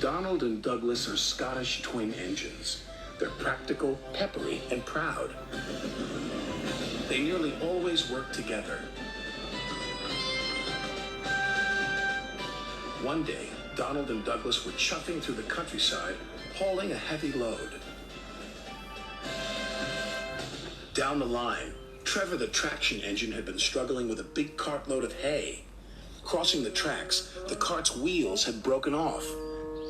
Donald and Douglas are Scottish twin engines. They're practical, peppery, and proud. They nearly always work together. One day, Donald and Douglas were chuffing through the countryside, hauling a heavy load. Down the line, Trevor the traction engine had been struggling with a big cartload of hay. Crossing the tracks, the cart's wheels had broken off.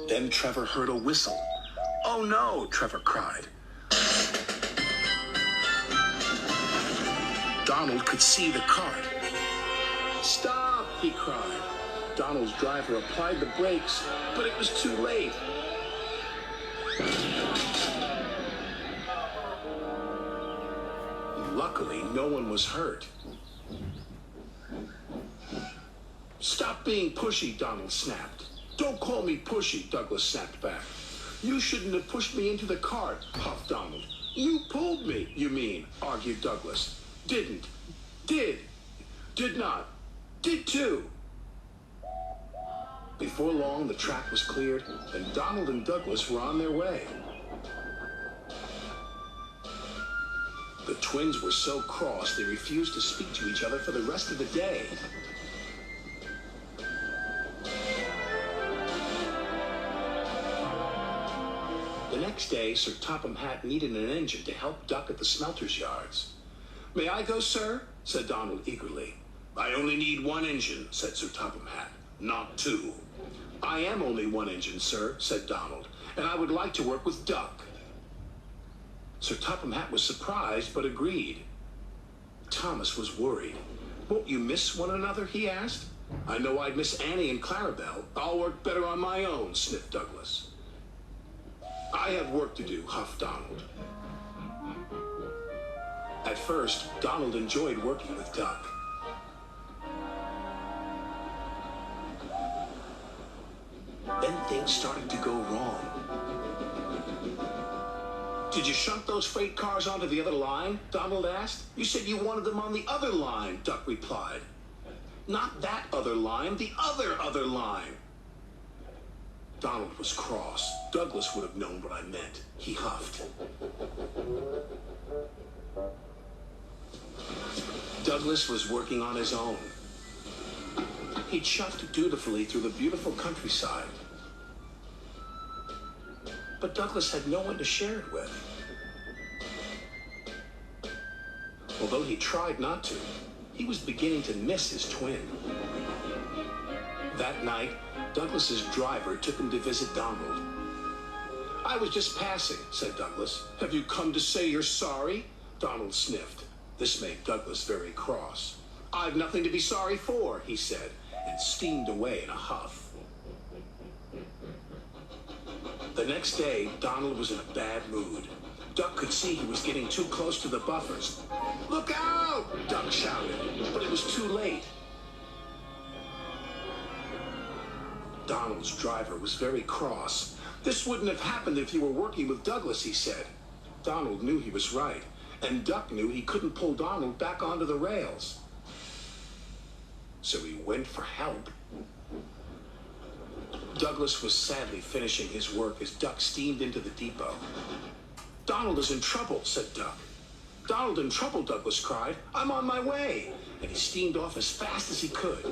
Then Trevor heard a whistle. "Oh no," Trevor cried. Donald could see the cart. "Stop," he cried. Donald's driver applied the brakes, but it was too late. Luckily, no one was hurt. "Stop being pushy," Donald snapped. "Don't call me pushy," Douglas snapped back. "You shouldn't have pushed me into the cart," puffed Donald. "You pulled me, you mean," argued Douglas. "Didn't. Did. Did not. Did too." Before long, the track was cleared, and Donald and Douglas were on their way. The twins were so cross they refused to speak to each other for the rest of the day. The next day, Sir Topham Hatt needed an engine to help Duck at the smelter's yards. "May I go, sir?" said Donald eagerly. "I only need one engine," said Sir Topham Hatt, "not two." "I am only one engine, sir," said Donald, "and I would like to work with Duck." Sir Topham Hatt was surprised, but agreed. Thomas was worried. "Won't you miss one another?" he asked. "I know I'd miss Annie and Clarabelle. I'll work better on my own," sniffed Douglas. "I have work to do," huffed Donald. At first, Donald enjoyed working with Duck. Then things started to go wrong. "Did you shunt those freight cars onto the other line?" Donald asked. "You said you wanted them on the other line," Duck replied. "Not that other line, the other line." Donald was cross. Douglas would have known what I meant. He huffed. Douglas was working on his own. He chuffed dutifully through the beautiful countryside. But Douglas had no one to share it with. Although he tried not to, he was beginning to miss his twin. That night, Douglas's driver took him to visit Donald. "I was just passing," said Douglas. "Have you come to say you're sorry?" Donald sniffed. This made Douglas very cross. "I've nothing to be sorry for," he said, and steamed away in a huff. The next day, Donald was in a bad mood. Duck could see he was getting too close to the buffers. "Look out!" Duck shouted, but it was too late. Donald's driver was very cross. "This wouldn't have happened if you were working with Douglas," he said. Donald knew he was right, and Duck knew he couldn't pull Donald back onto the rails. So he went for help. Douglas was sadly finishing his work as Duck steamed into the depot. "Donald is in trouble," said Duck. "Donald in trouble," Douglas cried. "I'm on my way." And he steamed off as fast as he could.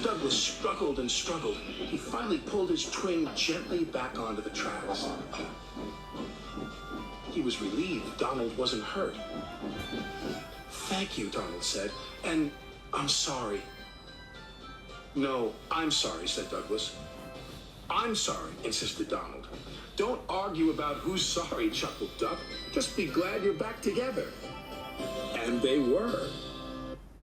Douglas struggled and struggled. He finally pulled his twin gently back onto the tracks. He was relieved Donald wasn't hurt. "Thank you," Donald said, "and I'm sorry." "No, I'm sorry," said Douglas. "I'm sorry," insisted Donald. "Don't argue about who's sorry," chuckled Duck. "Just be glad you're back together." And they were.